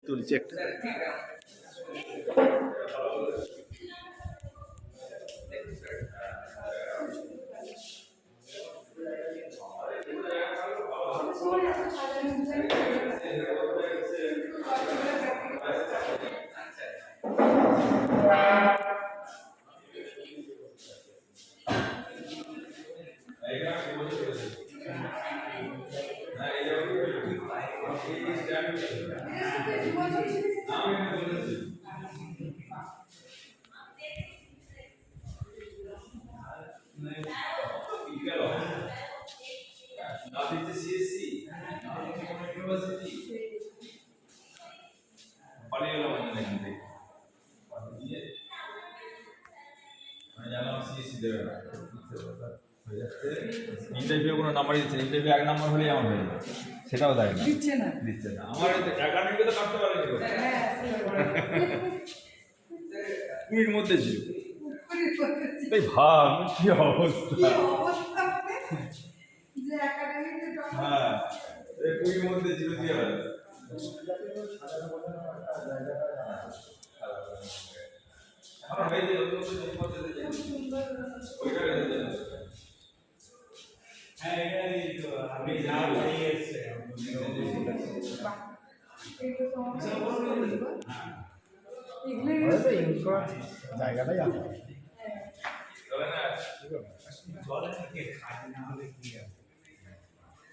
তুলছি একটা। ইন্টারভিউ কোনো নাম্বার দিচ্ছে, ইন্টারভিউ এক নাম্বার হলেই আমার হয়ে যাবে, সেটাও দেয় না, দিচ্ছে না। আমার একাডেমিকে তো কাটতে পারেনি, 20-র মধ্যে ছিল। তাই ভাব কি অবস্থা, হ্যাঁ 20-র মধ্যে ছিল। কি হবে জায়গাটাই আছে।